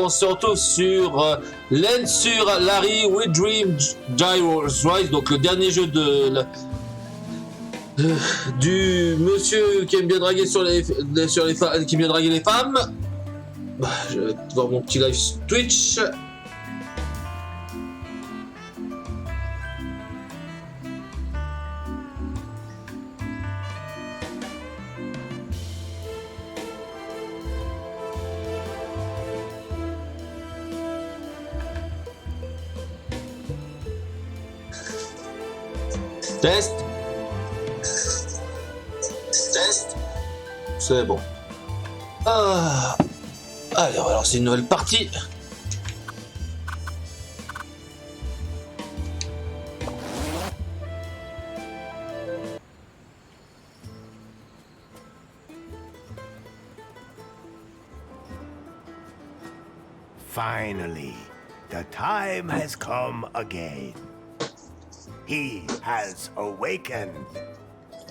se retrouve sur Lens sur Larry We Dream Gyros Rise, donc le dernier jeu du monsieur qui aime bien draguer qui aime bien draguer les femmes. Je vais voir mon petit live Twitch. Test. C'est bon. Allez, on va lancer une nouvelle partie. Finally, the time has come again. He has awakened.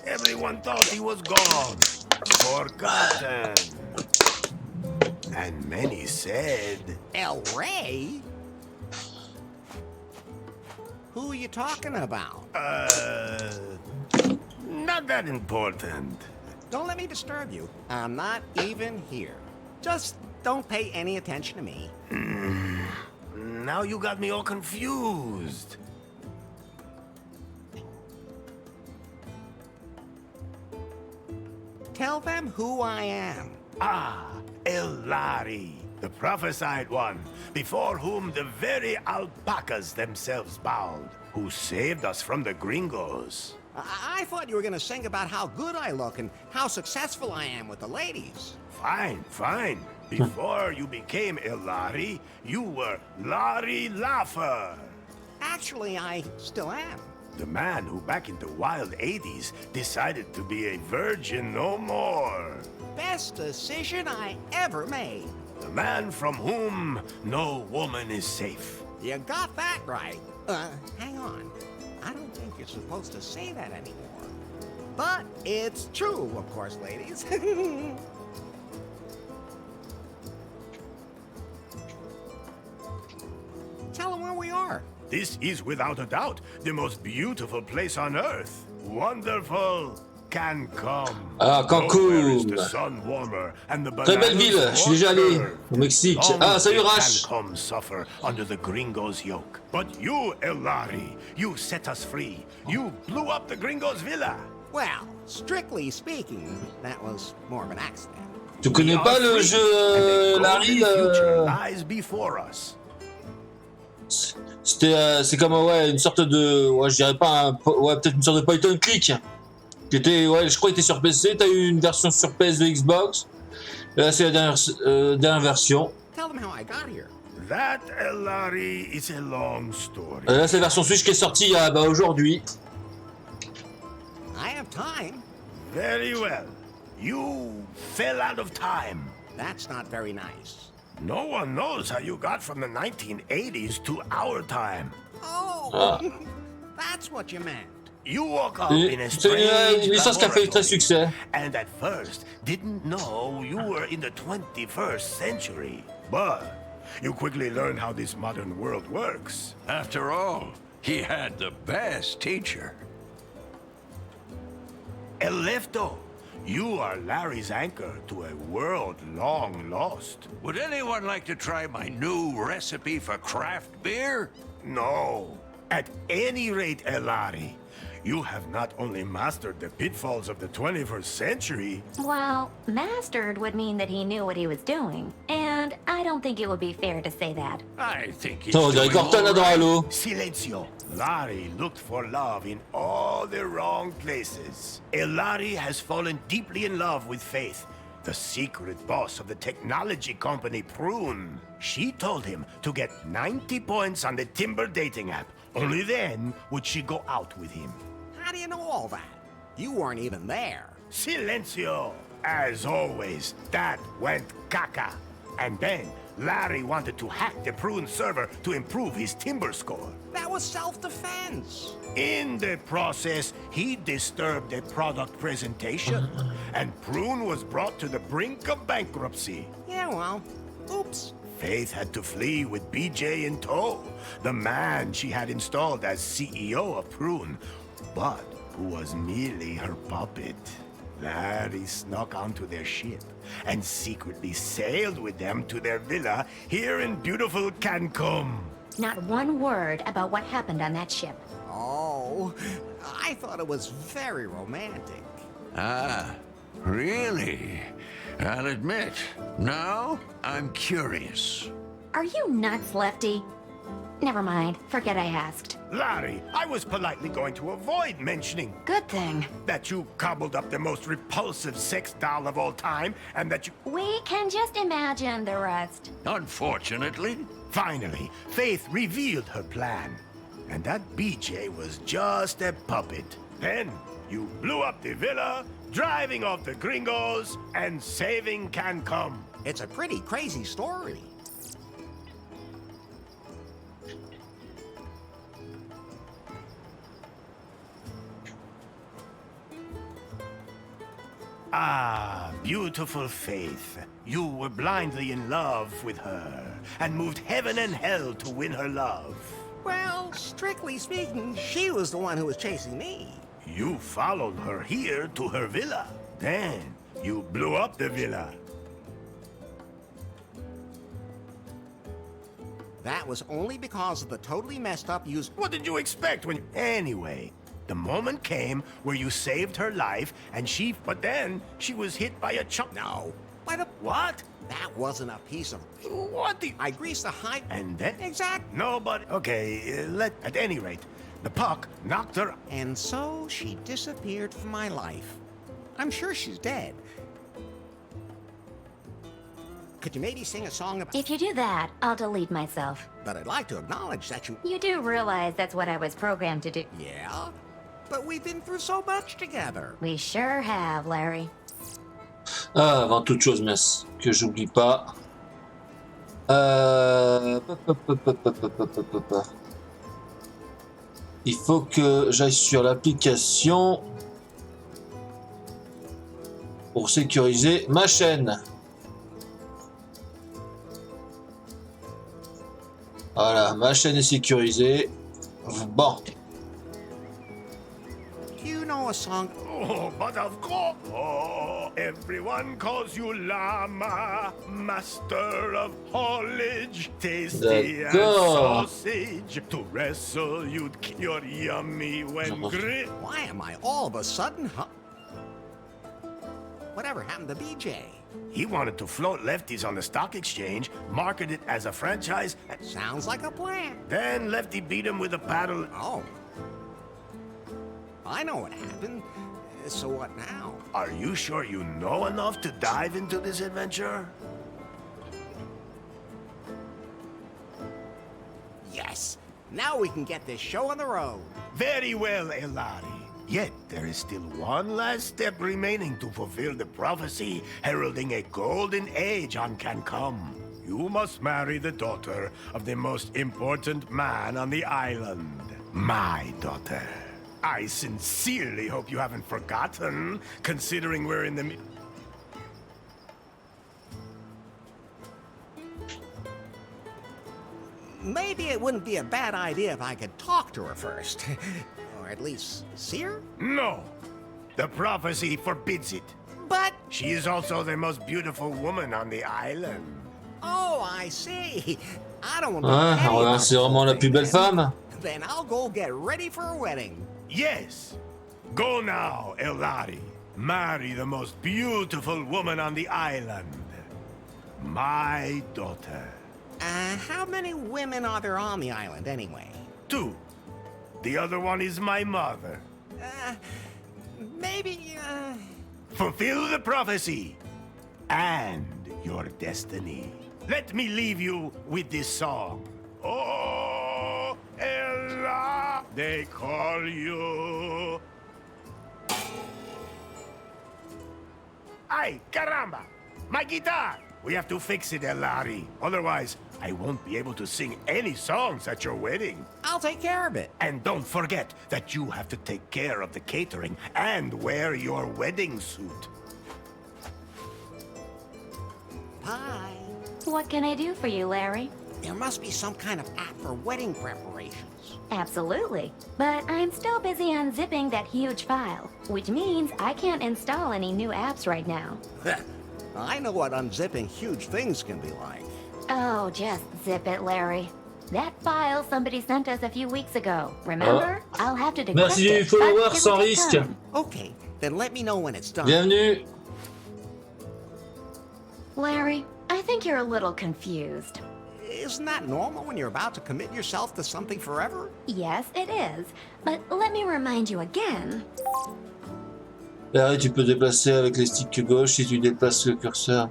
Everyone thought he was gone, forgotten. And many said, El Rey? Who are you talking about? not that important. Don't let me disturb you. I'm not even here. Just don't pay any attention to me. Now you got me all confused. Tell them who I am. Ah, Elari, the prophesied one, before whom the very alpacas themselves bowed, who saved us from the gringos. I thought you were gonna sing about how good I look and how successful I am with the ladies. Fine, fine. Before you became Elari, you were Larry Laffer. Actually, I still am. The man who back in the wild 80s decided to be a virgin no more. Best decision I ever made. The man from whom no woman is safe. You got that right. Hang on. I don't think you're supposed to say that anymore. But it's true, of course, ladies. Tell them where we are. This is without a doubt the most beautiful place on earth. Wonderful Cancun. Ah, Cancun. Très belle ville, je suis déjà allé au Mexique. Ah, salut Rash. Cancun suffer under the gringos' yoke. But you, Elari, you set us free. You blew up the gringos' villa. Well, strictly speaking, that was more of an accident. Tu connais pas le jeu Larry lies before us. C'est comme une sorte de, je dirais pas peut-être une sorte de point and click. Qui était, je crois qu'il était sur PC. T'as eu une version sur PS de Xbox. Et là, c'est la dernière version. Tell them how I got here. That, Elari, is a long story. Là, c'est la version Switch qui est sortie aujourd'hui. I have time. Very well. You fell out of time. That's not very nice. No one knows how you got from the 1980s to our time. Oh, that's what you meant. You woke up in a C'est une licence qui a fait très succès. And at first didn't know you were in the 21st century. But you quickly learned how this modern world works. After all, he had the best teacher. Elefto, you are Larry's anchor to a world long lost. Would anyone like to try my new recipe for craft beer? No. At any rate, Elari, you have not only mastered the pitfalls of the 21st century... Well, mastered would mean that he knew what he was doing. And I don't think it would be fair to say that. I think he's On dirait doing Cortana all dans right. Halo. Silencio. Larry looked for love in all the wrong places. Elari has fallen deeply in love with Faith, the secret boss of the technology company Prune. She told him to get 90 points on the Timber dating app. Only then would she go out with him. How do you know all that? You weren't even there. Silencio! As always, that went caca. And then Larry wanted to hack the Prune server to improve his Timber score. That was self-defense. In the process, he disturbed the product presentation, and Prune was brought to the brink of bankruptcy. Yeah, well, oops. Faith had to flee with BJ in tow, the man she had installed as CEO of Prune, but who was merely her puppet. Larry snuck onto their ship and secretly sailed with them to their villa here in beautiful Cancun. Not one word about what happened on that ship. Oh, I thought it was very romantic. Ah, really? I'll admit, now I'm curious. Are you nuts, Lefty? Never mind. Forget I asked. Larry, I was politely going to avoid mentioning Good thing. that you cobbled up the most repulsive sex doll of all time and that you... We can just imagine the rest. Unfortunately, Finally, Faith revealed her plan. And that BJ was just a puppet. Then, you blew up the villa, driving off the gringos, and saving Cancun. It's a pretty crazy story. Ah, beautiful Faith. You were blindly in love with her, and moved heaven and hell to win her love. Well, strictly speaking, she was the one who was chasing me. You followed her here to her villa. Then, you blew up the villa. That was only because of the totally messed up use. What did you expect when... Anyway, the moment came where you saved her life, and she... But then, she was hit by a chunk... No. By the... What? That wasn't a piece of... What the... I greased the high... And then... Exact. No, but... Okay, at any rate, the puck knocked her... And so she disappeared from my life. I'm sure she's dead. Could you maybe sing a song about... If you do that, I'll delete myself. But I'd like to acknowledge that you... You do realize that's what I was programmed to do. Yeah? But we've been through so much together. We sure have, Larry. Ah, avant toute chose, mince, que j'oublie pas. Il faut que j'aille sur l'application pour sécuriser ma chaîne. Voilà, ma chaîne est sécurisée. Bon. Do you know a song... Oh, but of course. Oh, everyone calls you Llama, master of haulage, tasty as D'accord. sausage. To wrestle, you'd kill your yummy when grilled. Why am I all of a sudden... Whatever happened to BJ? He wanted to float Lefties on the stock exchange, market it as a franchise, and Sounds like a plan. then Lefty beat him with a paddle. Oh. I know what happened. So what now? Are you sure you know enough to dive into this adventure? Yes. Now we can get this show on the road. Very well, Elari. Yet there is still one last step remaining to fulfill the prophecy heralding a golden age on Cancun. You must marry the daughter of the most important man on the island. My daughter. I sincerely hope you haven't forgotten, considering we're in the... Maybe it wouldn't be a bad idea if I could talk to her first. Or at least see her? No! The prophecy forbids it. But... She is also the most beautiful woman on the island. Oh, I see. I don't want to... Ouais, alors, c'est vraiment la plus belle femme. Then I'll go get ready for a wedding. Yes. Go now, Elari. Marry the most beautiful woman on the island. My daughter. How many women are there on the island anyway? 2. The other one is my mother. Maybe, Fulfill the prophecy and your destiny. Let me leave you with this song. Oh, Ella, they call you. Ay, caramba! My guitar! We have to fix it, Elari. Otherwise, I won't be able to sing any songs at your wedding. I'll take care of it. And don't forget that you have to take care of the catering and wear your wedding suit. Bye. What can I do for you, Larry? There must be some kind of app for wedding preparations. Absolutely. But I'm still busy unzipping that huge file, which means I can't install any new apps right now. I know what unzipping huge things can be like. Oh, just zip it, Larry. That file somebody sent us a few weeks ago. Remember? I'll have to decrypt Merci du it, but follower it'll sans take risque. time. Okay, then let me know when it's done. Bienvenue. Larry, I think you're a little confused. Isn't that normal when you're about to commit yourself to something forever? Yes, it is. But let me remind you again. Larry, tu peux déplacer avec les sticks gauche si tu déplaces le curseur.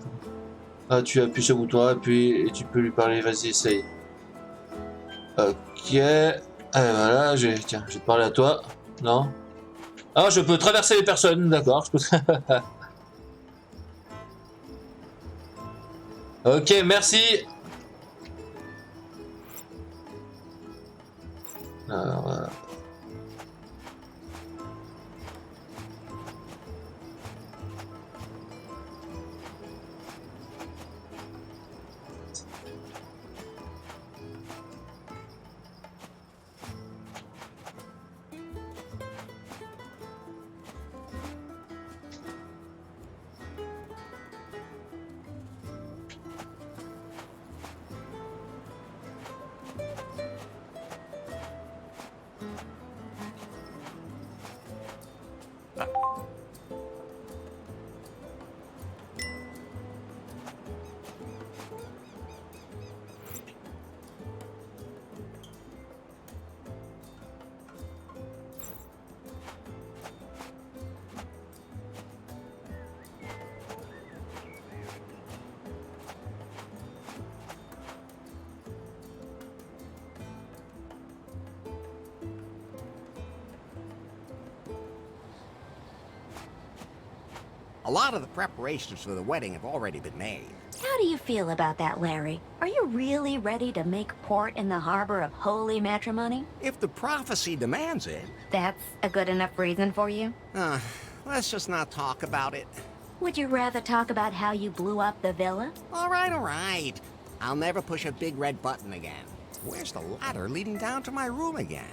Ah, tu appuies sur le bouton A, puis et tu peux lui parler. Vas-y, essaye. Ok. Allez, voilà, tiens, je vais te parler à toi. Non? Ah, je peux traverser les personnes, d'accord. Je peux... Ok, merci. Alors, A lot of the preparations for the wedding have already been made. How do you feel about that, Larry? Are you really ready to make port in the harbor of holy matrimony? If the prophecy demands it. That's a good enough reason for you? Let's just not talk about it. Would you rather talk about how you blew up the villa? All right. I'll never push a big red button again. Where's the ladder leading down to my room again?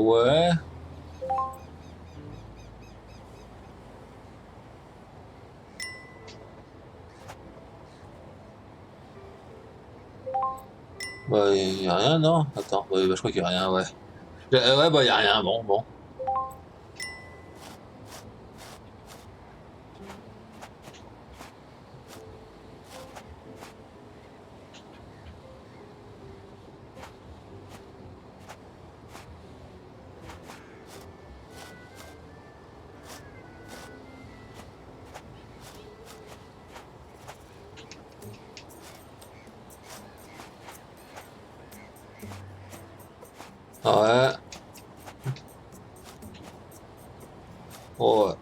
ouais. Bah, y a rien, non? Attends, ouais, bah, je crois qu'il y a rien, ouais. Ouais, bah, y a rien, bon. Ouais. Ouais.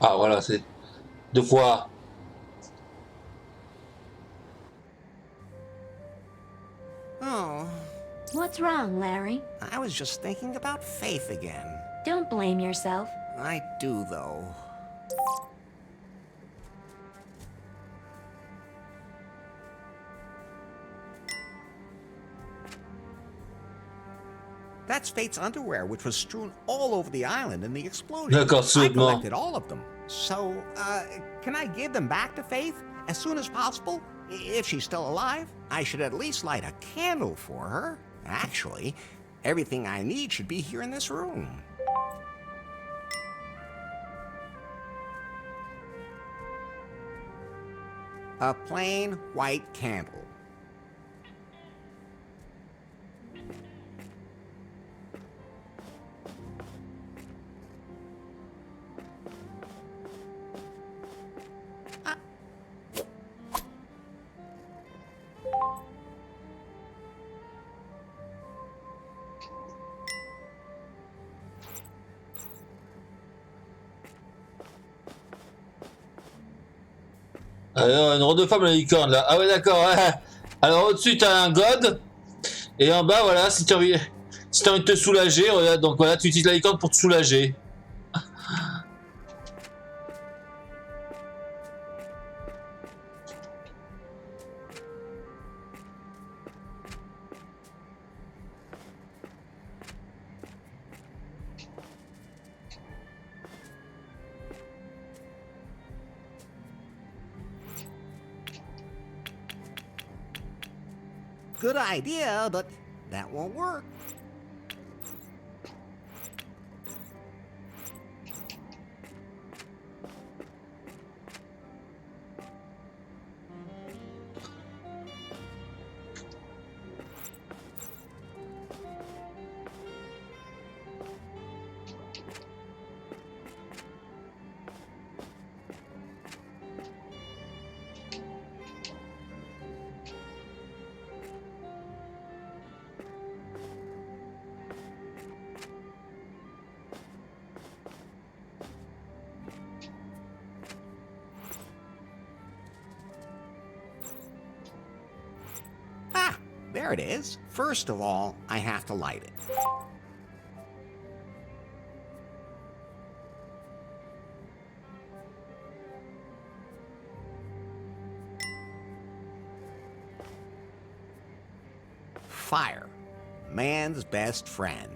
Ah, voilà, c'est deux fois. Oh, What's wrong, Larry? I was just thinking about Faith again. Don't blame yourself. I do, though. That's Fate's underwear, which was strewn all over the island in the explosion. D'accord, I soudainement. collected all of them. So, can I give them back to Faith as soon as possible? If she's still alive, I should at least light a candle for her. Actually, everything I need should be here in this room. A plain white candle. Alors, une ronde de femme à la licorne là. Ah ouais, d'accord. Ouais. Alors, au-dessus, t'as un god. Et en bas, voilà, si t'as envie de te soulager, regarde, donc voilà, tu utilises la licorne pour te soulager. Good idea, but that won't work. There it is. First of all, I have to light it. Fire, man's best friend.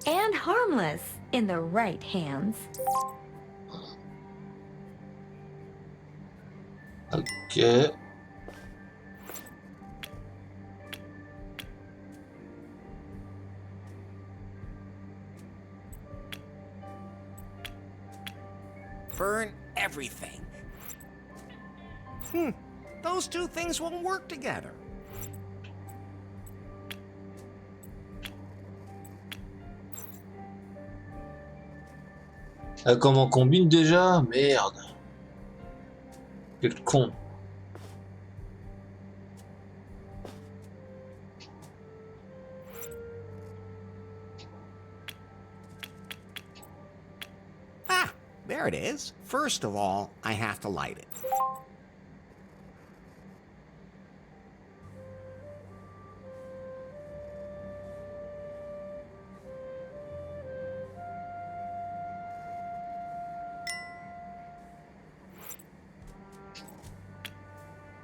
And harmless in the right hands. Ok. Burn everything. Those two things won't work together. Comment on combine déjà? Merde. Quel con. There it is. First of all, I have to light it.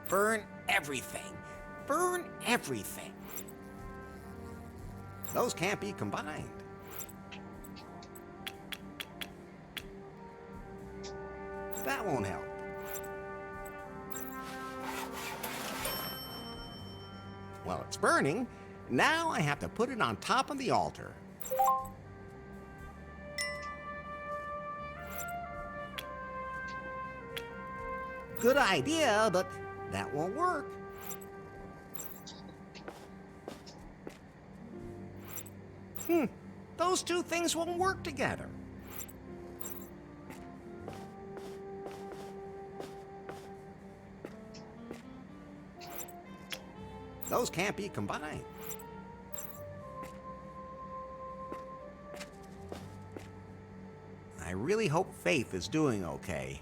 Burn everything. Burn everything. Those can't be combined. That won't help. Well, it's burning. Now I have to put it on top of the altar. Good idea, but that won't work. Those two things won't work together. Those can't be combined. I really hope Faith is doing okay.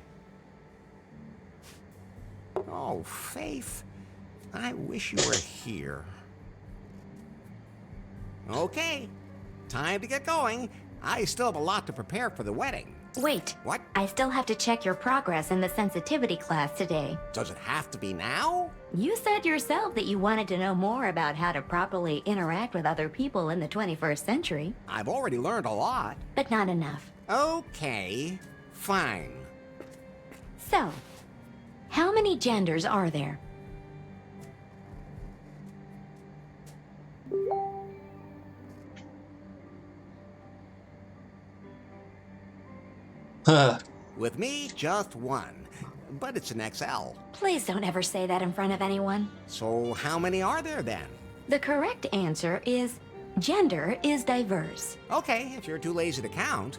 Oh, Faith, I wish you were here. Okay, time to get going. I still have a lot to prepare for the wedding. Wait. What? I still have to check your progress in the sensitivity class today. Does it have to be now? You said yourself that you wanted to know more about how to properly interact with other people in the 21st century, I've already learned a lot. but not enough. Okay, fine. So, how many genders are there? With me, just one. But it's an XL. Please don't ever say that in front of anyone. So how many are there then? The correct answer is gender is diverse. Okay, if you're too lazy to count.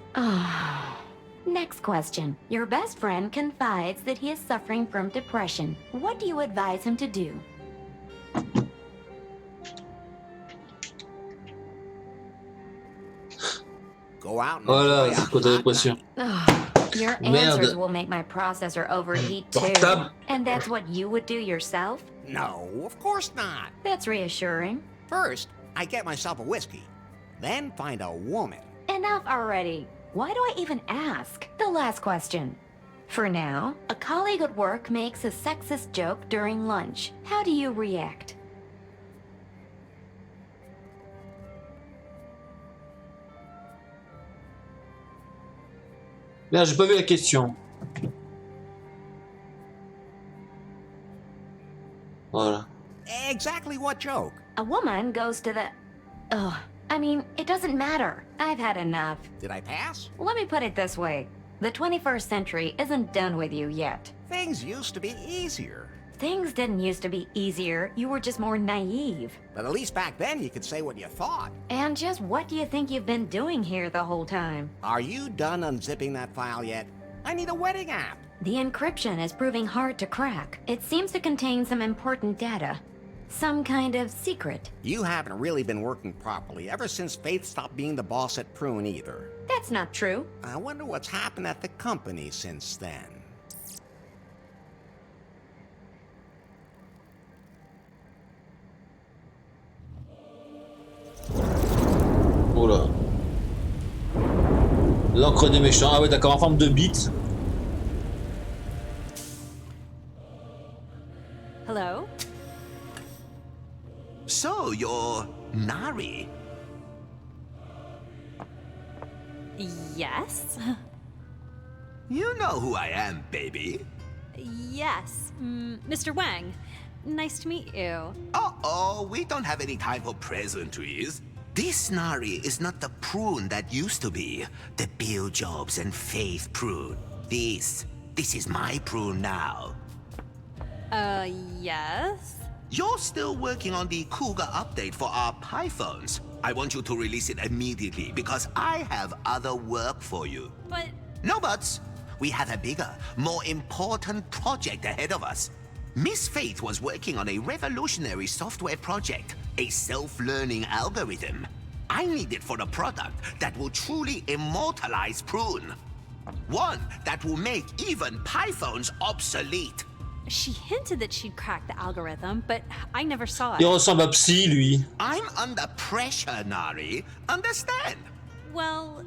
Next question. Your best friend confides that he is suffering from depression. What do you advise him to do? Go out and Voilà, enjoy a c'est côté hot dépression. Your Merde. answers will make my processor overheat too. Portable. And that's what you would do yourself? night. No, of course not. That's reassuring. First, I get myself a whiskey. Then find a woman. Enough already. Why do I even ask? The last question. For now, a colleague at work makes a sexist joke during lunch. How do you react? Merde, j'ai pas vu la question. Voilà. Exactly what joke? A woman goes to the... Ugh. I mean, it doesn't matter. I've had enough. Did I pass? Let me put it this way. The 21st century isn't done with you yet. Things used to be easier. Things didn't used to be easier. You were just more naive. But at least back then you could say what you thought. And just what do you think you've been doing here the whole time? Are you done unzipping that file yet? I need a wedding app. The encryption is proving hard to crack. It seems to contain some important data. Some kind of secret. You haven't really been working properly ever since Faith stopped being the boss at Prune either. That's not true. I wonder what's happened at the company since then. Oula. L'encre des méchants. Ah ouais, d'accord, en forme de bite. Hello? So, you're Nari. Yes? You know who I am, baby. Yes. Mr. Wang. Nice to meet you. Uh-oh, we don't have any time for pleasantries. This Nari is not the Prune that used to be. The Bill Jobs and Faith Prune. This is my Prune now. Yes? You're still working on the Cougar update for our Pythons. I want you to release it immediately because I have other work for you. But No buts. We have a bigger, more important project ahead of us. Miss Faith was working on a revolutionary software project, a self-learning algorithm. I need it for a product that will truly immortalize Prune. One that will make even Pythons obsolete. she hinted that she'd cracked the algorithm, but I never saw Il it. ressemble à Psy, lui. I'm under pressure, Nari. Understand? Well,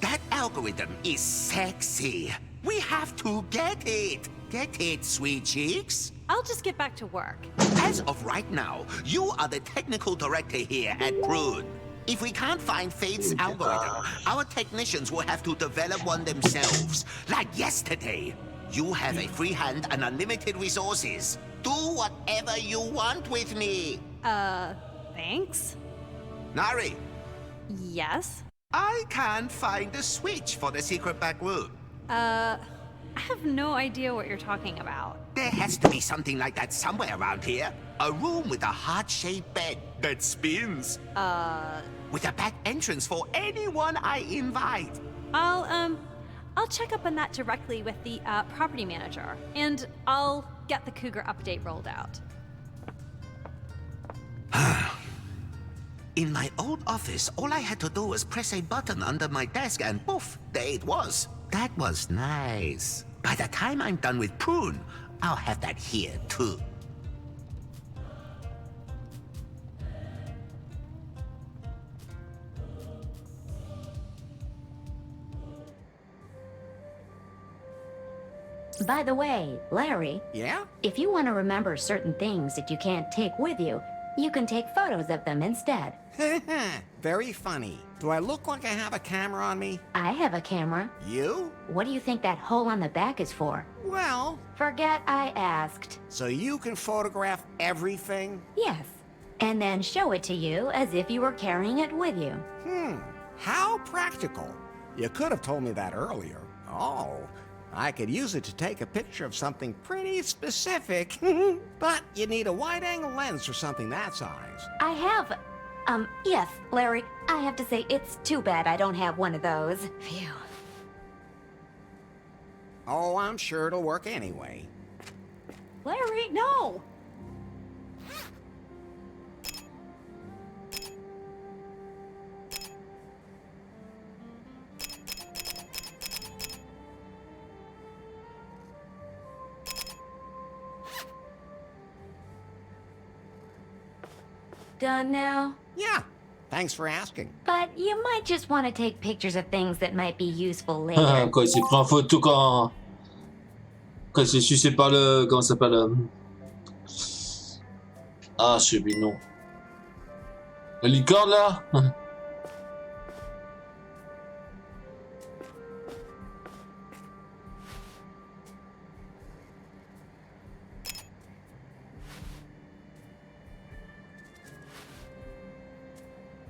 That algorithm is sexy. We have to get it. Get it, sweet cheeks? I'll just get back to work. As of right now, you are the technical director here at Prune. If we can't find Faith's algorithm, our technicians will have to develop one themselves. Like yesterday. You have a free hand and unlimited resources. Do whatever you want with me. Thanks? Nari, Yes? I can't find the switch for the secret back room. I have no idea what you're talking about. There has to be something like that somewhere around here. A room with a heart-shaped bed that spins. With a back entrance for anyone I invite. I'll check up on that directly with the property manager, and I'll get the Cougar update rolled out. In my old office, all I had to do was press a button under my desk and poof, there it was. That was nice. By the time I'm done with Prune, I'll have that here too. By the way, Larry, Yeah? if you want to remember certain things that you can't take with you, you can take photos of them instead. Very funny. Do I look like I have a camera on me? I have a camera. You? What do you think that hole on the back is for? Well, Forget I asked. so you can photograph everything? Yes. And then show it to you as if you were carrying it with you. How practical. You could have told me that earlier. Oh, I could use it to take a picture of something pretty specific. But you need a wide-angle lens for something that size. I have. Yes, Larry, I have to say it's too bad I don't have one of those. Phew. Oh, I'm sure it'll work anyway. Larry, no! Done now? Yeah, thanks for asking. But you might just want to take pictures of things that might be useful later. Quand il s'est pris en photo quand il s'est sucé par le... Comment ça s'appelle Ah, je sais plus, non. La licorne, là.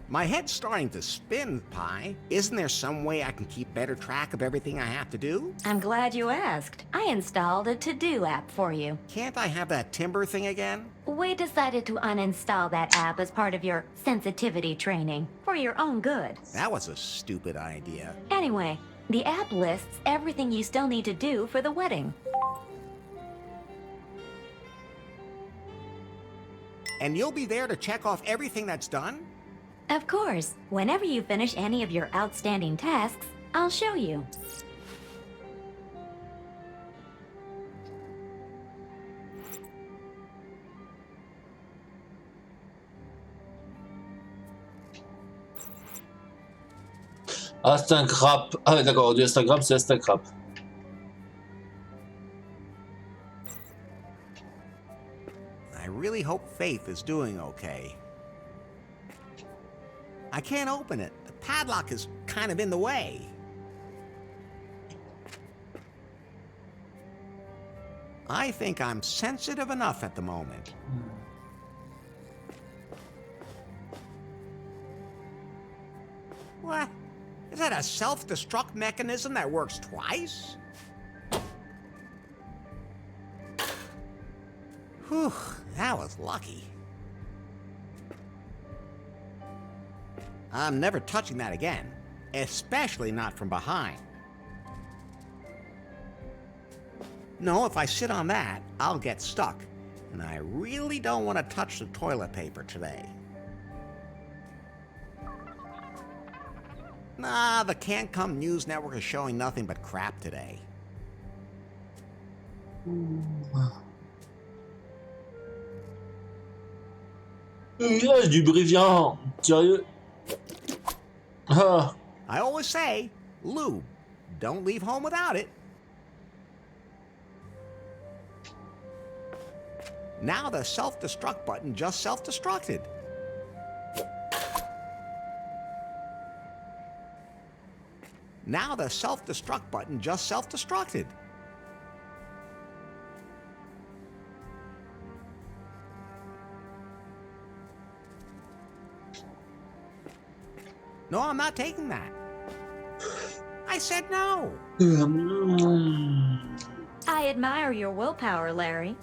My head's starting to spin, Pi. Isn't there some way I can keep better track of everything I have to do? I'm glad you asked. I installed a to-do app for you. Can't I have that timber thing again? We decided to uninstall that app as part of your sensitivity training, for your own good. That was a stupid idea. Anyway, the app lists everything you still need to do for the wedding. And you'll be there to check off everything that's done? Of course, whenever you finish any of your outstanding tasks, I'll show you. Ah, c'est un crap. Ah, ouais, d'accord, du Instagram, c'est Instagram. I really hope Faith is doing okay. I can't open it. The padlock is kind of in the way. I think I'm sensitive enough at the moment. What? Is that a self-destruct mechanism that works twice? Whew, that was lucky. I'm never touching that again, especially not from behind. No, if I sit on that, I'll get stuck, and I really don't want to touch the toilet paper today. Nah, the Can't Come News Network is showing nothing but crap today. Yeah, du Bréviand. Sérieux. Ah. I always say, lube, don't leave home without it. Now the self-destruct button just self-destructed. Now the self-destruct button just self-destructed. No, I'm not taking that. I said no. I admire your willpower, Larry.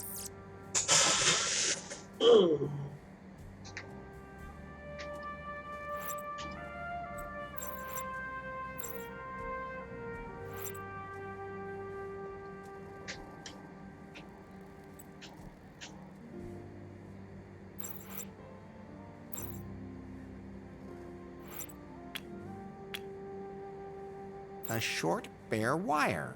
A short, bare wire.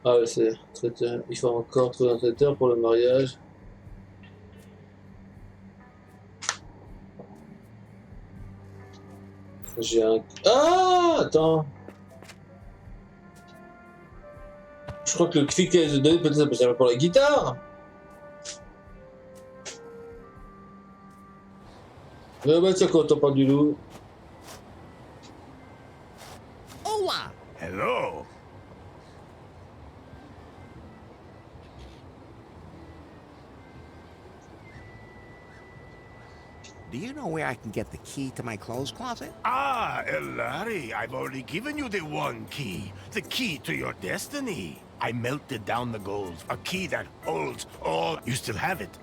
Ah ouais, c'est traiteur. Il faut encore trouver un traiteur pour le mariage. J'ai un... Ah, attends. Je crois que le clic qu'elle a donné, peut-être ça peut servir pour la guitare. Bah tiens, quand on parle du loup. Hola! Hello. Do you know where I can get the key to my clothes closet? Ah, Larry, I've already given you the one key. The key to your destiny. I melted down the gold. A key that holds all. You still have it.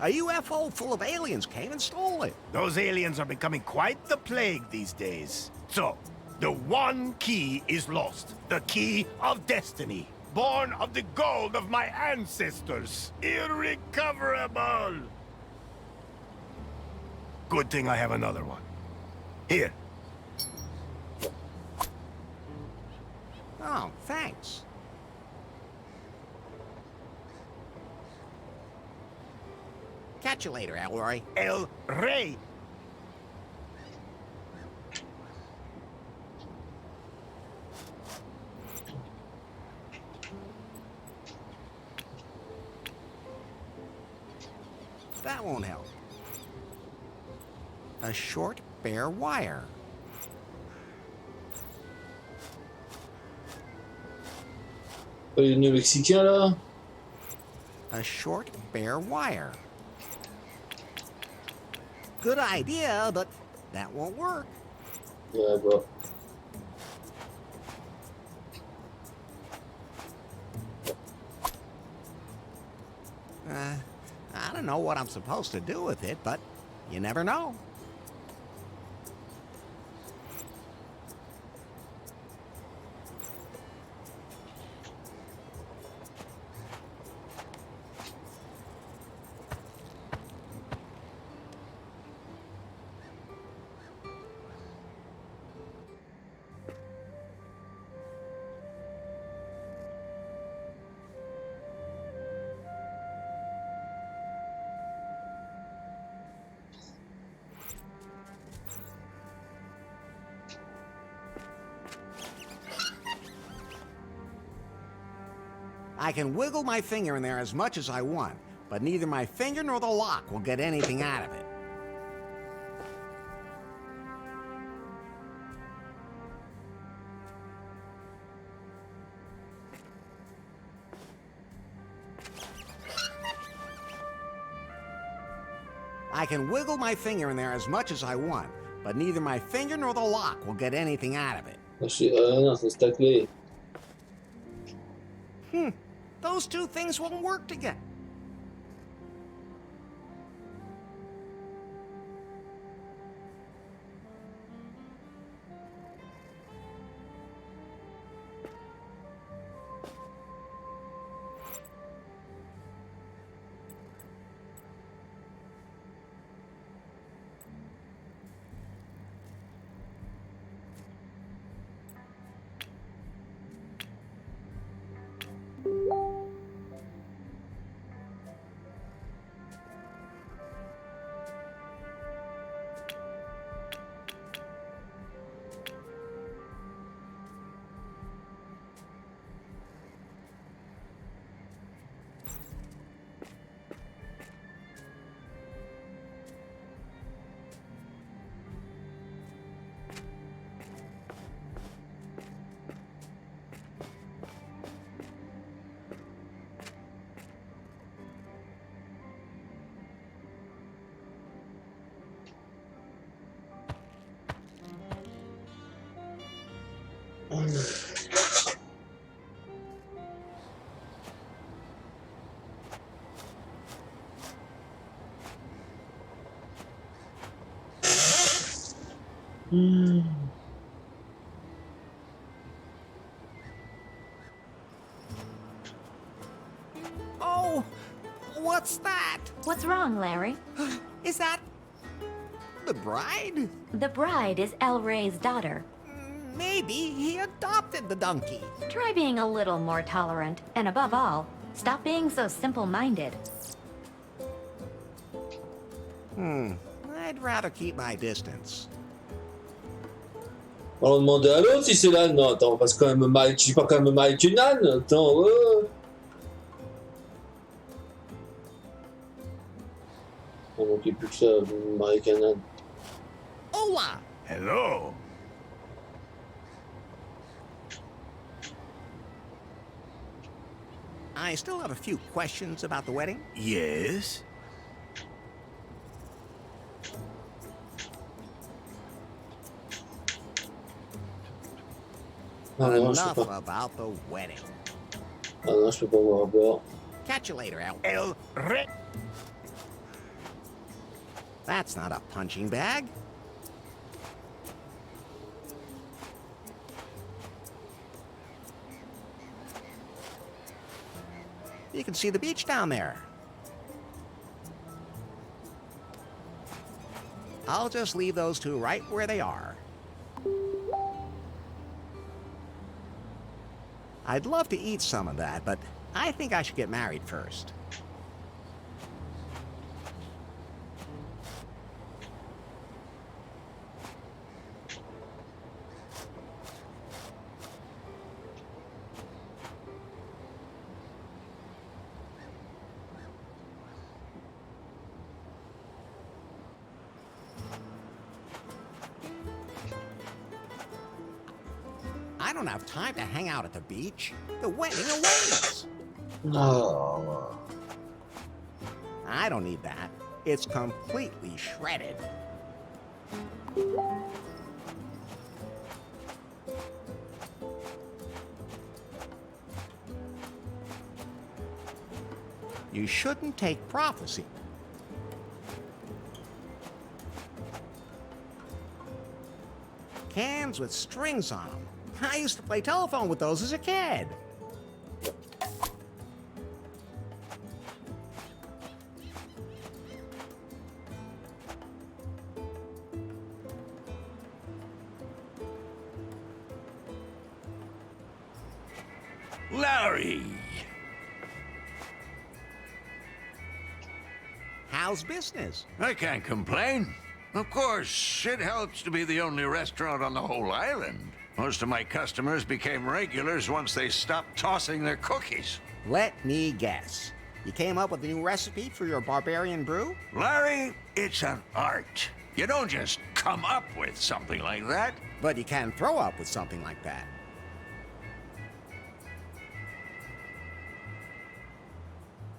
A UFO full of aliens came and stole it. Those aliens are becoming quite the plague these days. So, the one key is lost. The key of destiny. Born of the gold of my ancestors. Irrecoverable. Good thing I have another one. Here. Oh, thanks. Catch you later, Elroy. El Rey. That won't help. A short, bare wire. Les nœuds mexicains là. A short, bare wire. Good idea, but that won't work. Ouais, bah. I don't know what I'm supposed to do with it, but you never know. I can wiggle my finger in there as much as I want, but neither my finger nor the lock will get anything out of it. I can wiggle my finger in there as much as I want, but neither my finger nor the lock will get anything out of it. Non, c'est ta clé. Those two things won't work together. Oh, what's that? What's wrong, Larry? Is that the bride? The bride is El Rey's daughter. Maybe he adopted the donkey. Try being a little more tolerant, and above all, stop being so simple-minded. I'd rather keep my distance. On va demander à l'autre si c'est l'âne. Non, attends, on va quand même marier. Je suis pas quand même marié avec une âne. Attends, On manquait plus que ça, marié avec un âne. Hola! Hello. I still have a few questions about the wedding. Yes? Ah non, je Enough peux pas. about the wedding. Ah non, je peux pas voir à bord. Catch you later, El. El Re... That's not a punching bag. You can see the beach down there. I'll just leave those two right where they are. I'd love to eat some of that, but I think I should get married first. I don't have time to hang out at the beach. The wedding awaits. Ah. I don't need that. It's completely shredded. You shouldn't take prophecy. Cans with strings on them. I used to play telephone with those as a kid. Larry! How's business? I can't complain. Of course, it helps to be the only restaurant on the whole island. Most of my customers became regulars once they stopped tossing their cookies. Let me guess. You came up with a new recipe for your barbarian brew? Larry, it's an art. You don't just come up with something like that. But you can throw up with something like that.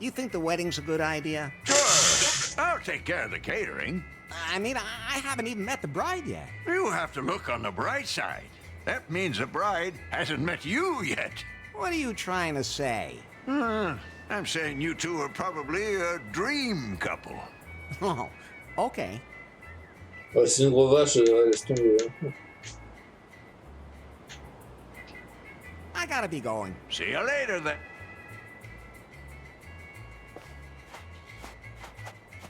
You think the wedding's a good idea? Sure, I'll take care of the catering. I mean, I haven't even met the bride yet. You have to look on the bright side. That means the bride hasn't met you yet. What are you trying to say? I'm saying you two are probably a dream couple. Oh, okay. Ouais, c'est une grosse vache, laisse tomber. Hein. I gotta be going. See you later, then.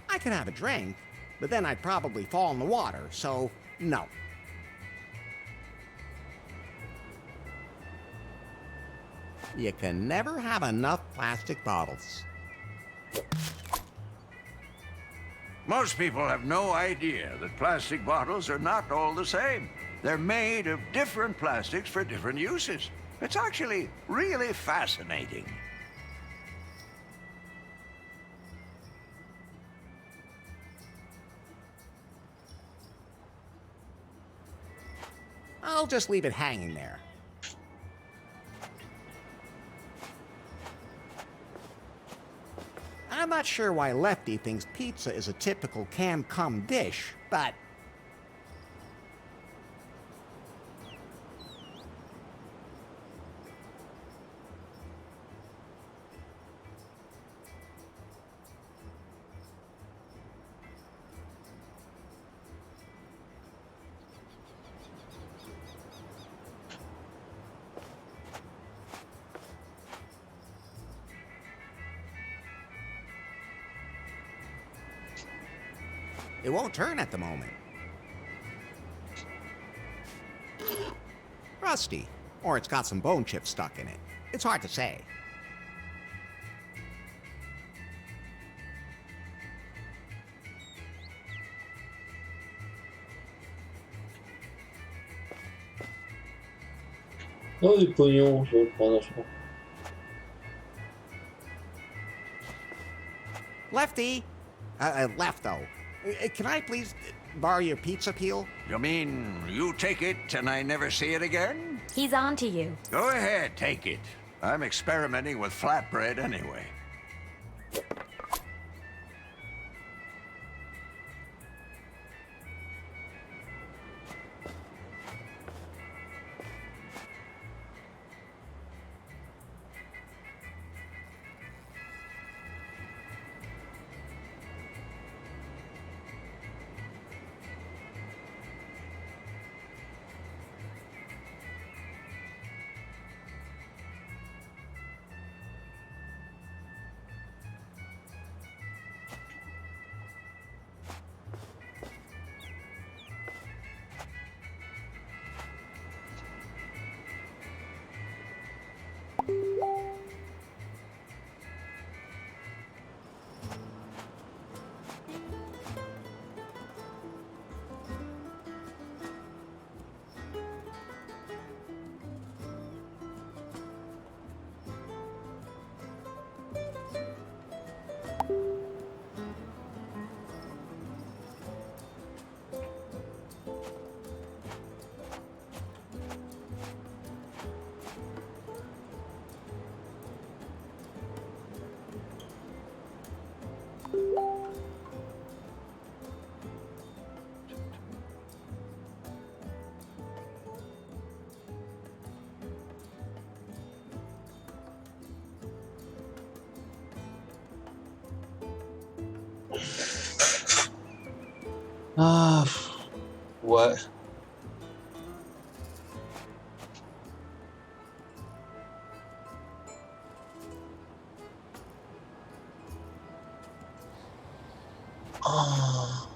I could have a drink, but then I'd probably fall in the water, so no. You can never have enough plastic bottles. Most people have no idea that plastic bottles are not all the same. They're made of different plastics for different uses. It's actually really fascinating. I'll just leave it hanging there. I'm not sure why Lefty thinks pizza is a typical can-cum dish, but... it won't turn at the moment. rusty, or it's got some bone chips stuck in it. It's hard to say. Oh, du pognon, je vais le prendre, je crois. Lefty! Lefto. Can I please borrow your pizza peel? You mean you take it and I never see it again? He's on to you. Go ahead, take it. I'm experimenting with flatbread anyway. Ah, ouais. Ah.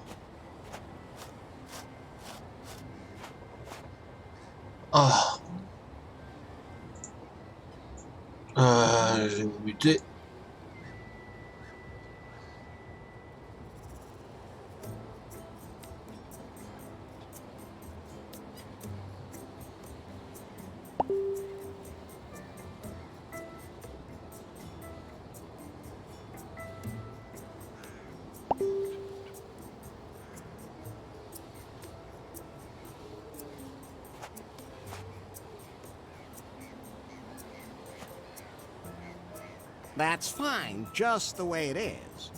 Ah. Je vais me buter. That's fine, just the way it is.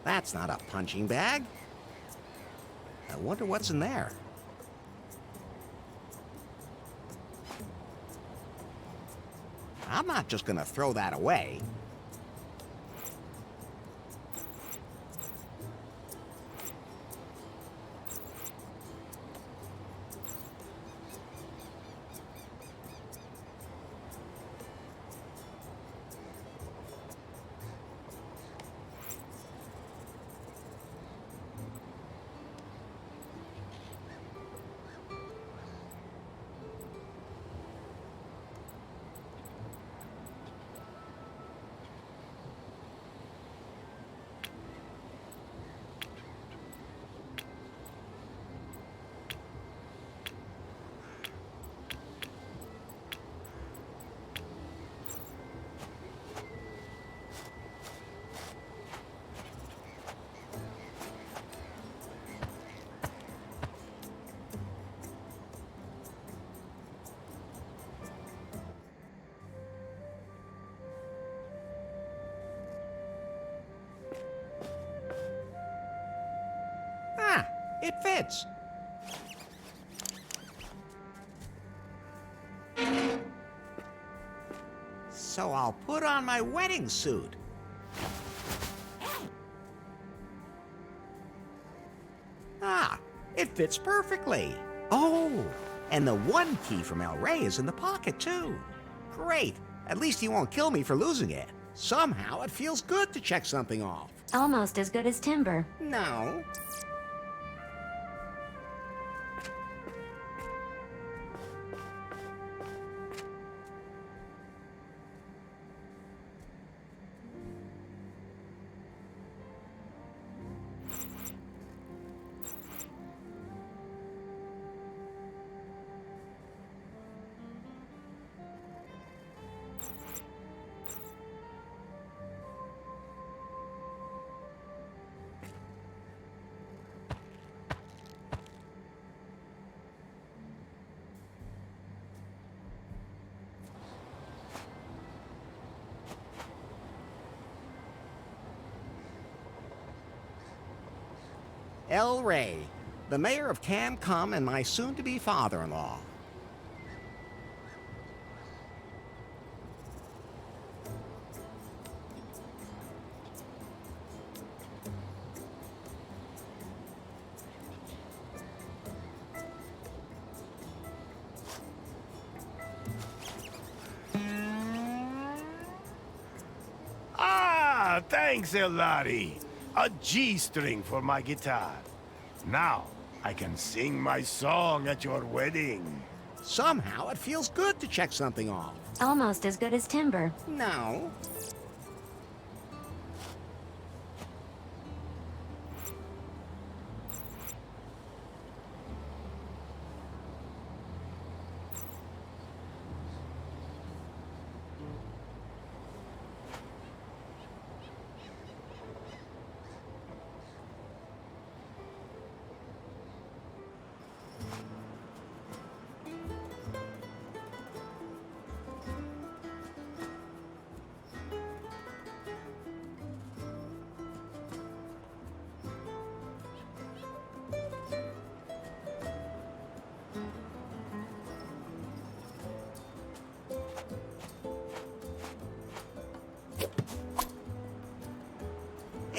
That's not a punching bag. I wonder what's in there. I'm not just gonna throw that away. It fits. So I'll put on my wedding suit. Ah, it fits perfectly. Oh, and the one key from El Rey is in the pocket, too. Great. At least he won't kill me for losing it. Somehow it feels good to check something off. Almost as good as timber. No. El Rey, the mayor of Cam Cum and my soon-to-be father-in-law. Ah, thanks, Elari. A G-string for my guitar. Now, I can sing my song at your wedding. Somehow it feels good to check something off. Almost as good as timber. No.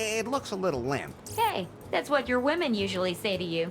It looks a little limp. Hey, that's what your women usually say to you.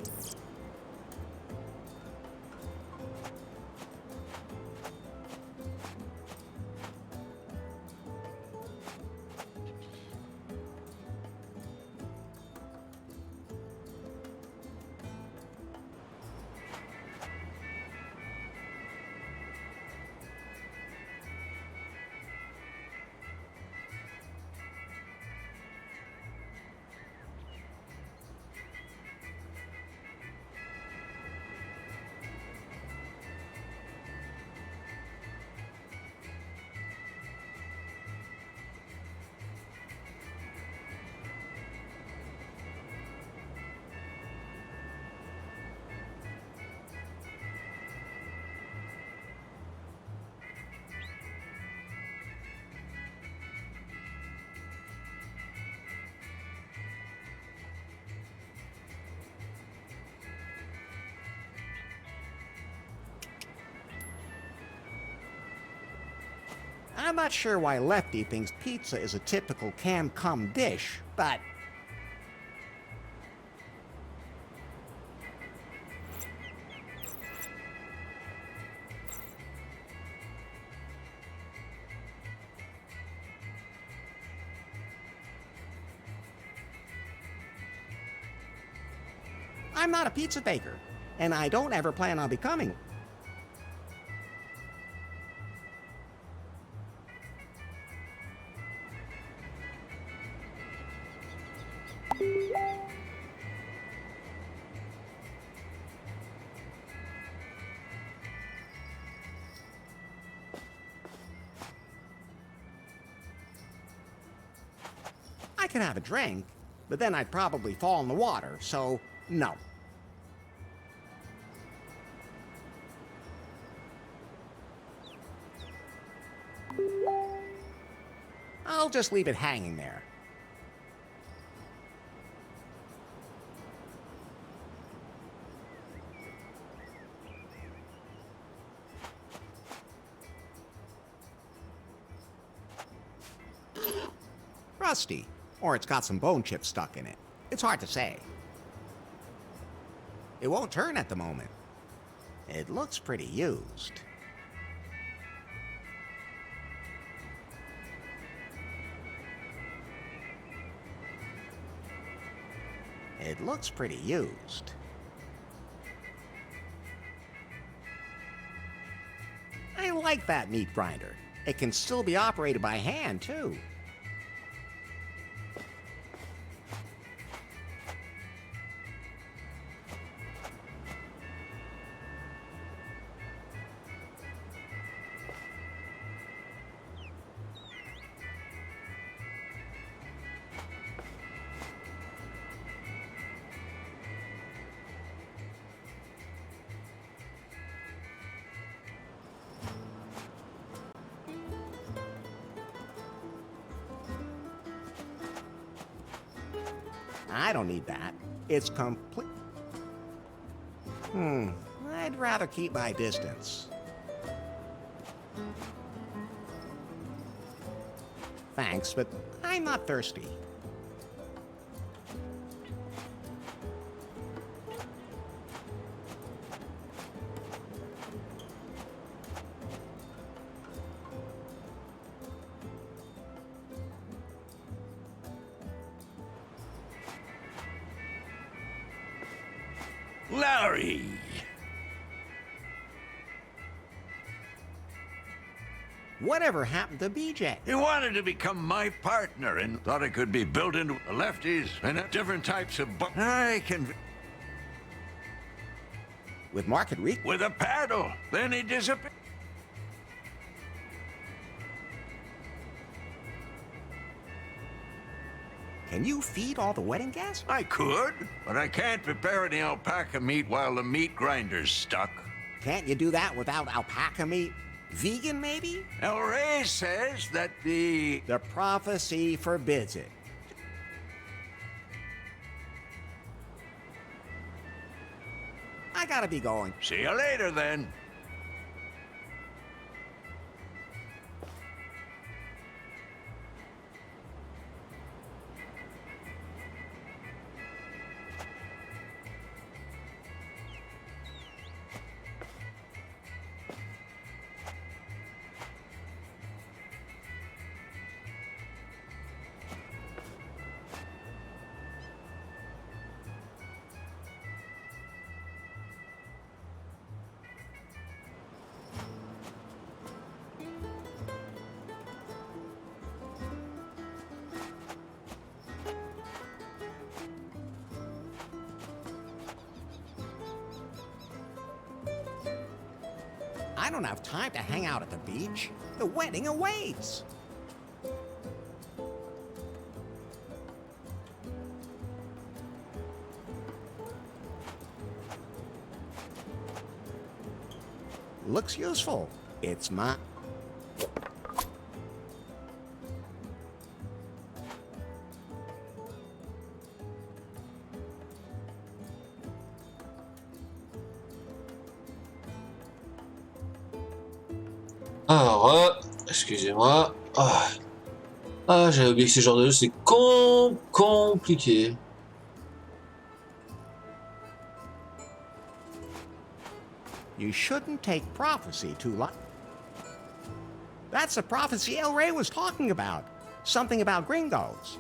I'm not sure why Lefty thinks pizza is a typical Cam Cum dish, but... I'm not a pizza baker, and I don't ever plan on becoming. I can have a drink, but then I'd probably fall in the water, so no. I'll just leave it hanging there. rusty, or it's got some bone chips stuck in it. It's hard to say. It won't turn at the moment. It looks pretty used. It looks pretty used. I like that meat grinder. It can still be operated by hand, too. I don't need that. It's complete. I'd rather keep my distance. Thanks, but I'm not thirsty. Larry! Whatever happened to BJ? He wanted to become my partner and thought it could be built into lefties and different types of I can... With market reach? With a paddle. Then he disappeared. Can you feed all the wedding guests? I could, but I can't prepare any alpaca meat while the meat grinder's stuck. Can't you do that without alpaca meat? Vegan, maybe? El Rey says that the... The prophecy forbids it. I gotta be going. See you later, then. I don't have time to hang out at the beach. The wedding awaits. Looks useful. It's my... Alors, excusez-moi. J'avais oublié que ce genre de jeu, c'est compliqué. You shouldn't take prophecy too long. That's the prophecy El Rey was talking about. Something about gringos.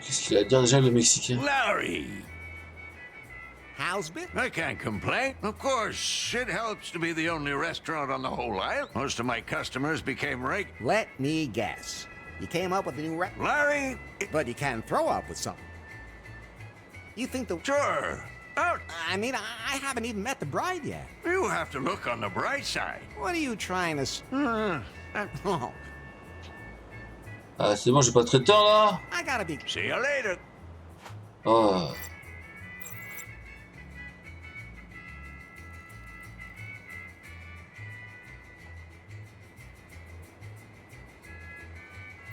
Qu'est-ce qu'il a à dire déjà le Mexicain? Larry! How's business? I can't complain. Of course, it helps to be the only restaurant on the whole island. Most of my customers became Let me guess. You came up with a new Larry! But you can throw up with something. You think the... Sure. Oh, I mean, I haven't even met the bride yet. you have to look on the bright side. What are you trying to... Oh, Ah, c'est bon, j'ai pas très de temps là. I gotta be... See you later. Oh.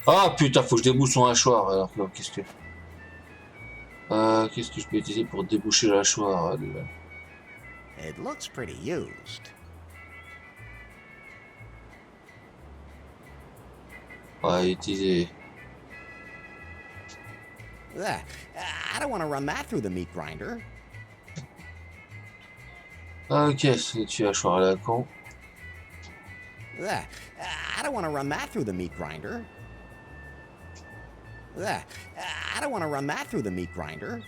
Ah putain, faut que je débouche son hachoir. Alors qu'est-ce que je peux utiliser pour déboucher la hachoir? It looks pretty used. Ouais, utiliser. Ugh, I don't want to run that through the meat grinder. Ok, c'est tu hachoir à la con. Ugh, I don't want to run that through the meat grinder. Ugh, I don't want to run that through the meat grinder.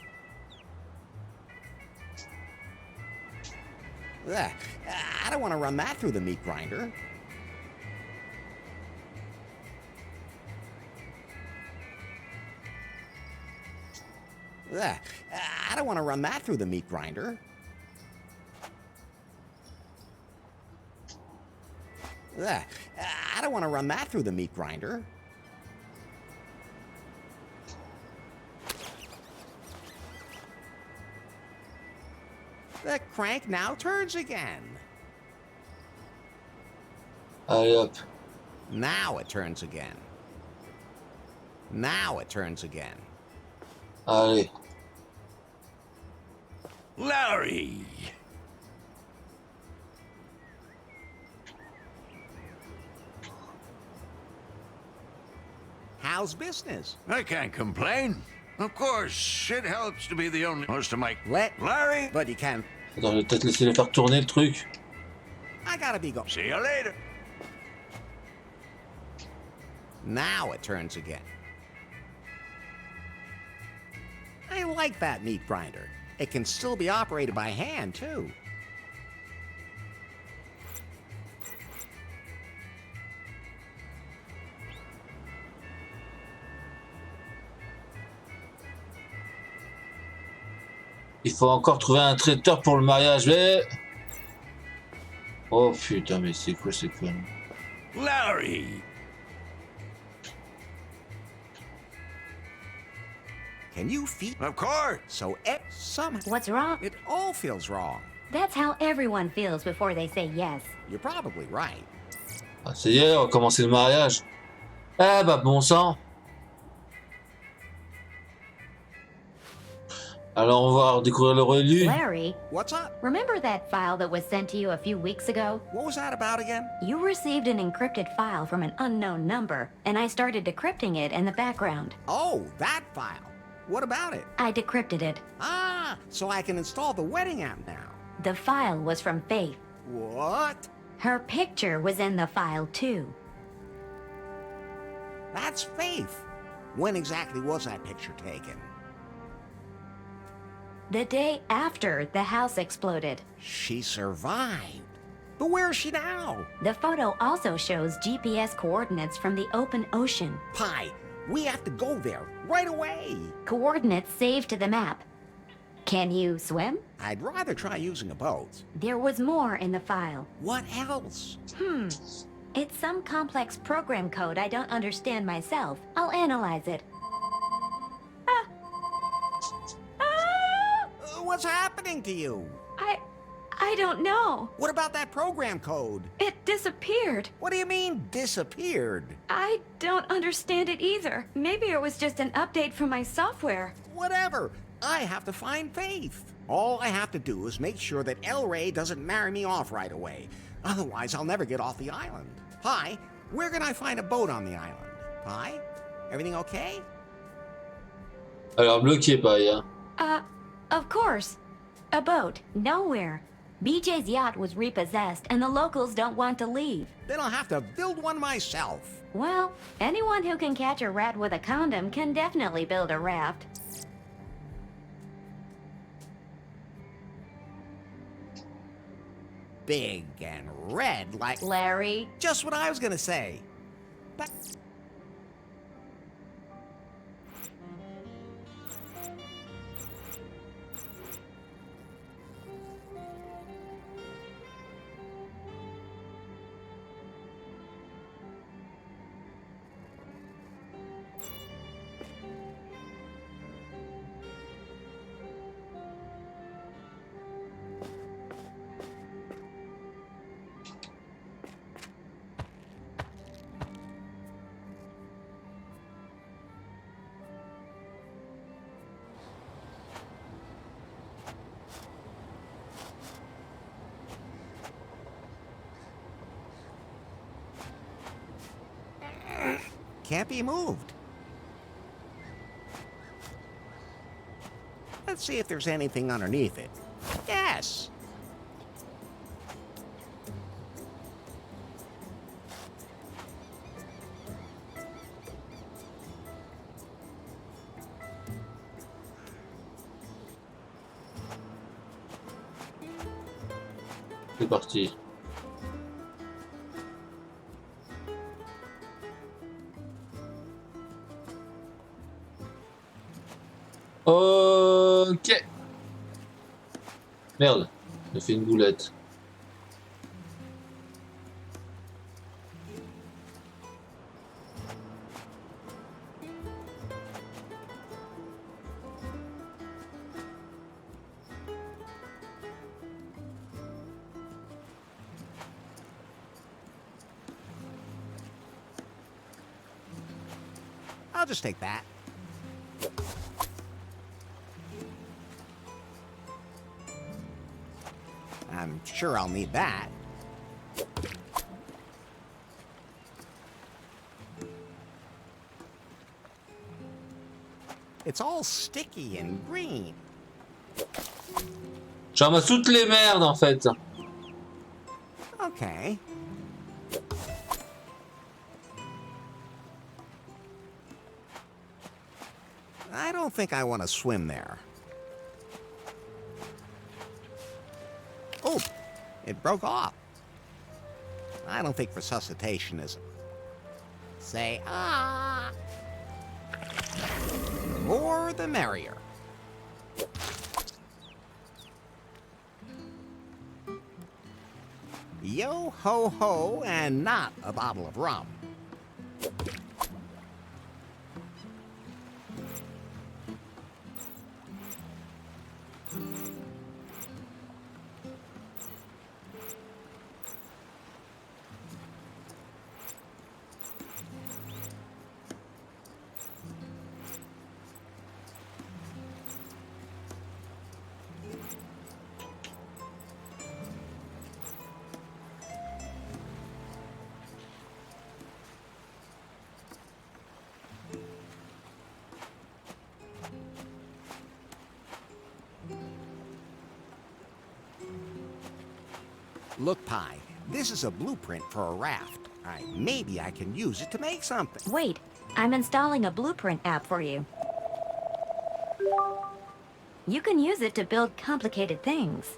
Ugh, I don't want to run that through the meat grinder. Ugh, I don't want to run that through the meat grinder. Ugh, I don't want to run that through the meat grinder. The crank now turns again. Allez hop. Now it turns again. Now it turns again. Allez. Larry! How's business? I can't complain. Of course, it helps to be the only host of my... Larry! But you can't. Attends, je vais peut-être laisser les faire tourner le truc. I gotta be going. See you later. Now it turns again. I like that meat grinder. It can still be operated by hand, too. Il faut encore trouver un traiteur pour le mariage, mais... Oh putain, mais c'est quoi ces conneries? Larry! Can you feed? Of course! So some What's wrong? it all feels wrong. That's how everyone feels before they say yes. You're probably right. Ah, ça y est, on va commencer le mariage. Eh bah bon sang. Alors on va découvrir le relu. Larry, What's up? remember that file that was sent to you a few weeks ago? What was that about again? You received an encrypted file from an unknown number, and I started decrypting it in the background. Oh, that file. What about it? I decrypted it. Ah, so I can install the wedding app now. The file was from Faith. What? Her picture was in the file, too. That's Faith. When exactly was that picture taken? The day after the house exploded. She survived. But where is she now? The photo also shows GPS coordinates from the open ocean. Pi, we have to go there right away. Coordinates saved to the map. Can you swim? I'd rather try using a boat. There was more in the file. What else? It's some complex program code I don't understand myself. I'll analyze it. What's happening to you? I don't know. What about that program code? It disappeared. What do you mean, disappeared? I don't understand it either. Maybe it was just an update from my software. Whatever. I have to find Faith. All I have to do is make sure that El Rey doesn't marry me off right away. Otherwise, I'll never get off the island. Pi, where can I find a boat on the island? Pi, everything okay? Alors bloqué pas, hein. Of course. A boat. Nowhere. BJ's yacht was repossessed and the locals don't want to leave. Then I'll have to build one myself. Well, anyone who can catch a rat with a condom can definitely build a raft. Big and red like... Larry, Just what I was gonna say. But... can't be moved. Let's see if there's anything underneath it. Yes! C'est parti. Ok. Merde, j'ai fait une boulette. I'll just take that. I'm sure I'll need that. It's all sticky and green. Je ramasse toutes les merdes en fait. Okay. I don't think I want to swim there. Oh, it broke off. I don't think resuscitation is. Say ah. The more the merrier. Yo ho ho, and not a bottle of rum. Look, Pi, this is a blueprint for a raft. Maybe I can use it to make something. Wait, I'm installing a blueprint app for you. You can use it to build complicated things.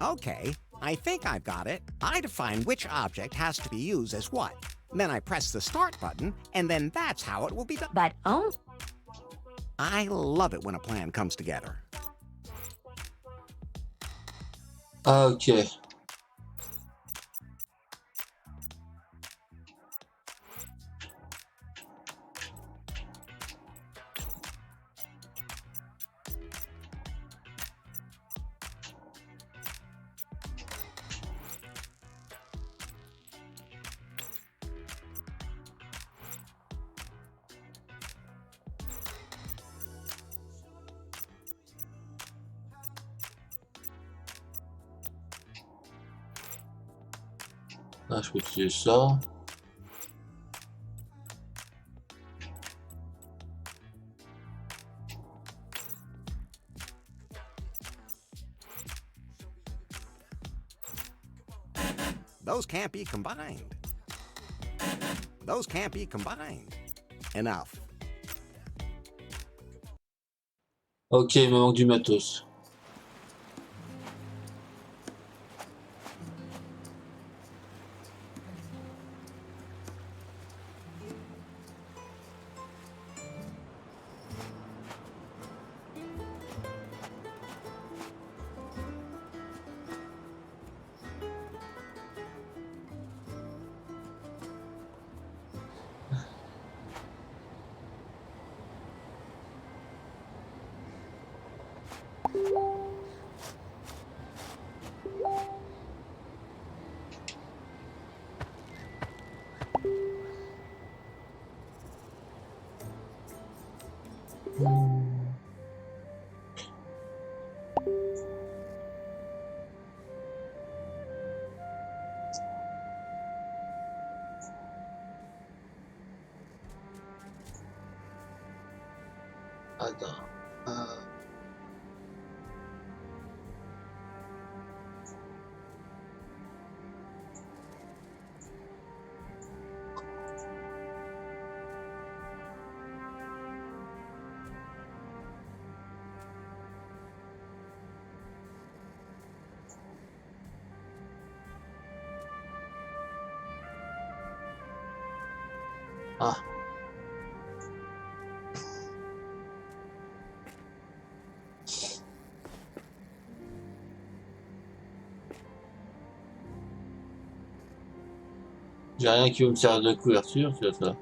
Okay, I think I've got it. I define which object has to be used as what. Then I press the start button, and then that's how it will be done. But oh, I love it when a plan comes together. Ok. Ah, je peux utiliser ça. Those can't be combined. Those can't be combined. Enough. Ok, il me manque du matos. Attends. Ah. J'ai rien qui me sert de couverture, tu vois ça.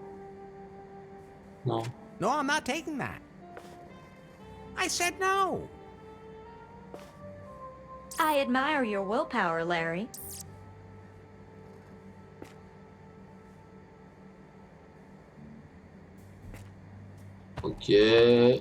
Non. No, I'm not taking that. I said no. I admire your willpower, Larry. Ok.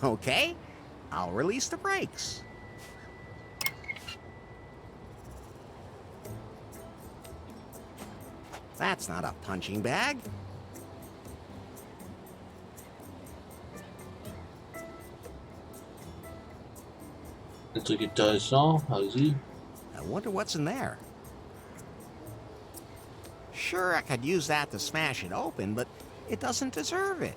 Okay, I'll release the brakes. That's not a punching bag. Des trucs intéressants, vas-y. I wonder what's in there. Sure, I could use that to smash it open, but it doesn't deserve it.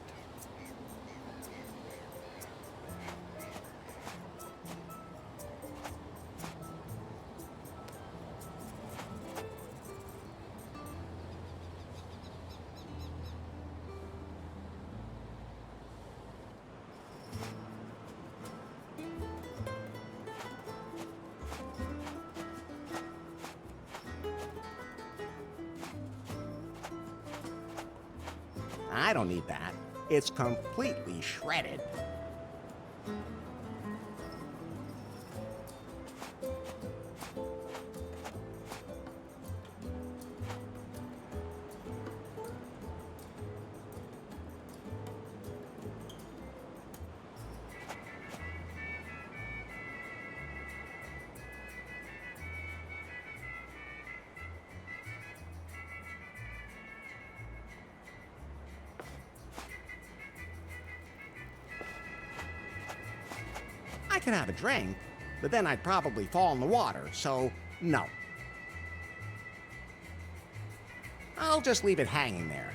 I don't need that. It's completely shredded. I could have a drink, but then I'd probably fall in the water, so no. I'll just leave it hanging there.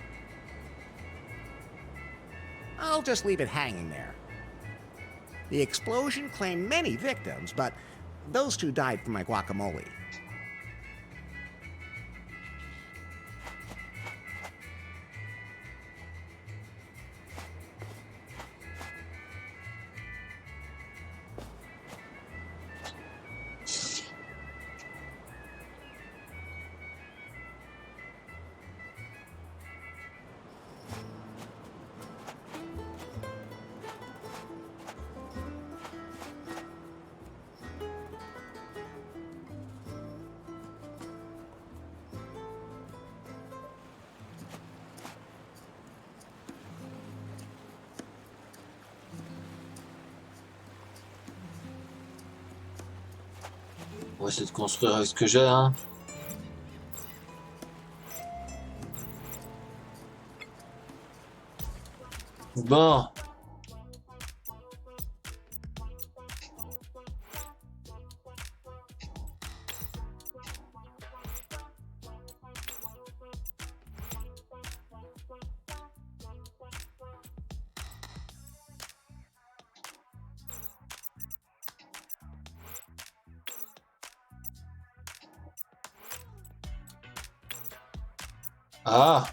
I'll just leave it hanging there. The explosion claimed many victims, but those two died from my guacamole. On va essayer de construire avec ce que j'ai, hein. Bon. Ah.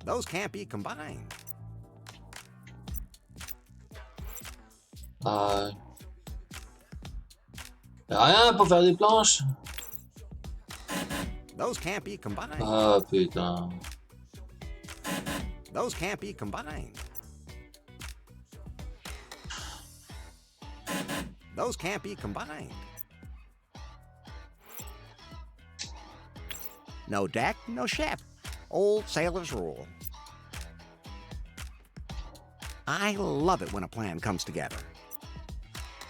Those can't be combined. Y'a rien pour faire des planches? Those can't be combined. Ah putain. Those can't be combined. Those can't be combined. No deck, no ship. Old sailor's rule. I love it when a plan comes together.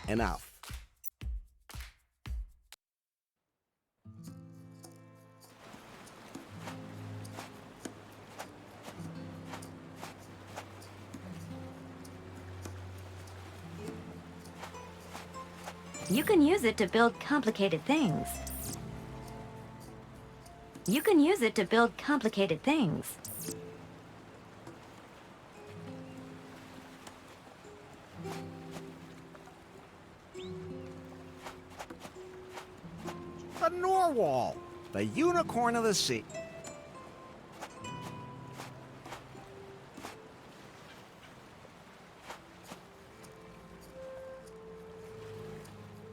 Enough. You can use it to build complicated things. You can use it to build complicated things. The Norwal, the unicorn of the sea.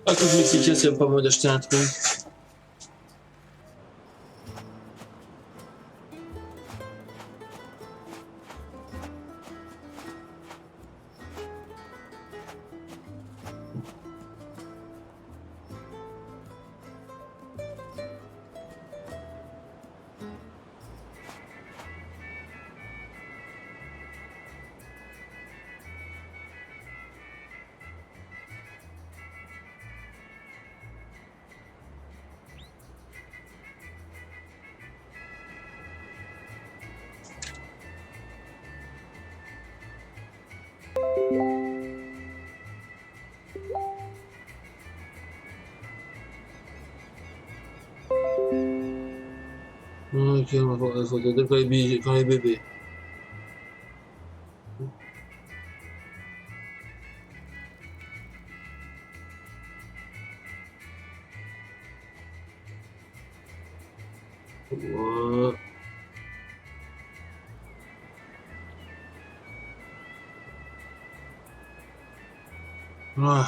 Ah, que je m'expliquais, c'est pas moi d'acheter un truc. Ok, on va voir quand les bébés. Ouais. Ouais.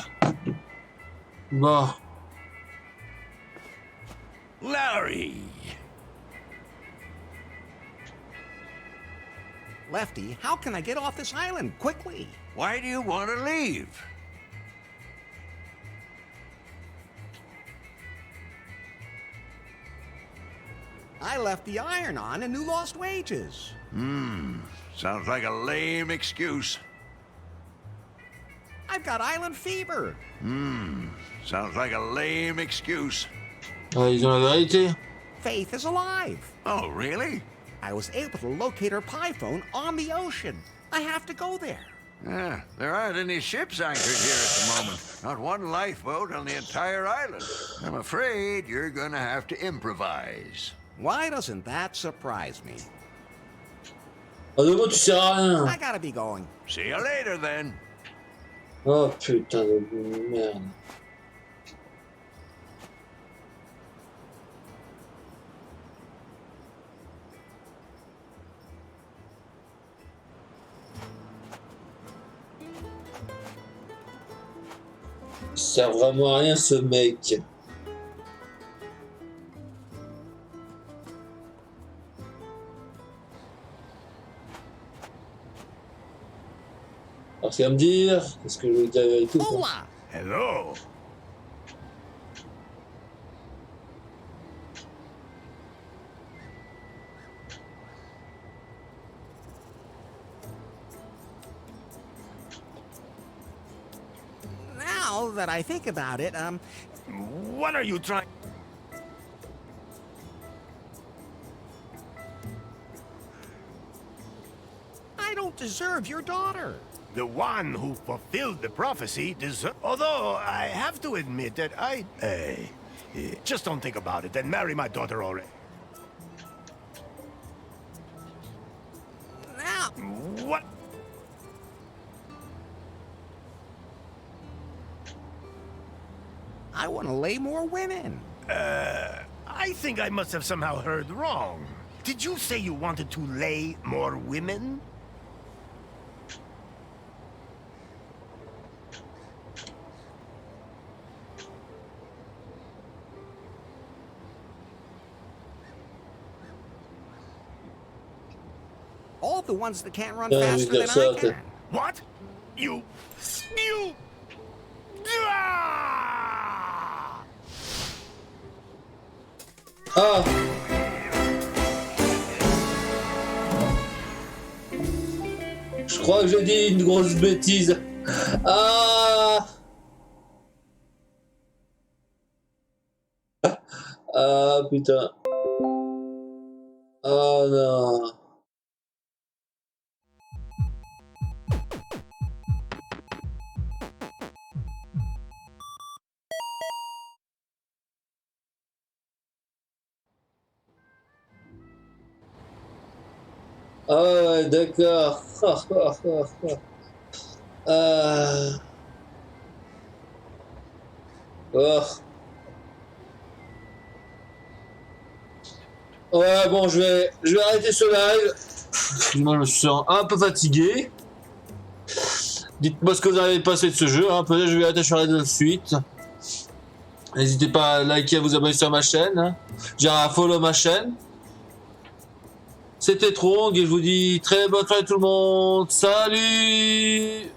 Bon. Larry! Lefty, how can I get off this island quickly? Why do you want to leave? I left the iron on and knew lost wages. Sounds like a lame excuse. I've got island fever. Sounds like a lame excuse. Ah, ils ont la vérité. Faith is alive. Oh, really? I was able to locate her pie phone on the ocean. I have to go there. Yeah, there aren't any ships anchored here at the moment. Not one lifeboat on the entire island. I'm afraid you're gonna have to improvise. Why doesn't that surprise me? Ah, de moi, tu sers à rien. I gotta be going. See you later, then. Oh putain de merde. Il sert vraiment à rien ce mec. Alors, c'est à me dire, est-ce que je vais dire la vérité ou pas? Hola! Hello. Now that I think about it, What are you trying? I don't deserve your daughter. The one who fulfilled the prophecy deserves. Although I have to admit that I just don't think about it and marry my daughter already. Now, What? I want to lay more women. I think I must have somehow heard wrong. Did you say you wanted to lay more women? All the ones that can't run Yeah, faster we than got I that. can. What? You... Ah! Ah! Je crois que j'ai dit une grosse bêtise. Ah! Ah putain. Oh non. Ah ouais, d'accord. Oh. Ouais, bon, je vais arrêter ce live. Moi, je me sens un peu fatigué. Dites-moi ce que vous avez passé de ce jeu. Hein. Peut-être que je vais arrêter sur la suite. N'hésitez pas à liker, à vous abonner sur ma chaîne. Hein. Genre à follow ma chaîne. C'était Trong et je vous dis très bonne soirée tout le monde. Salut!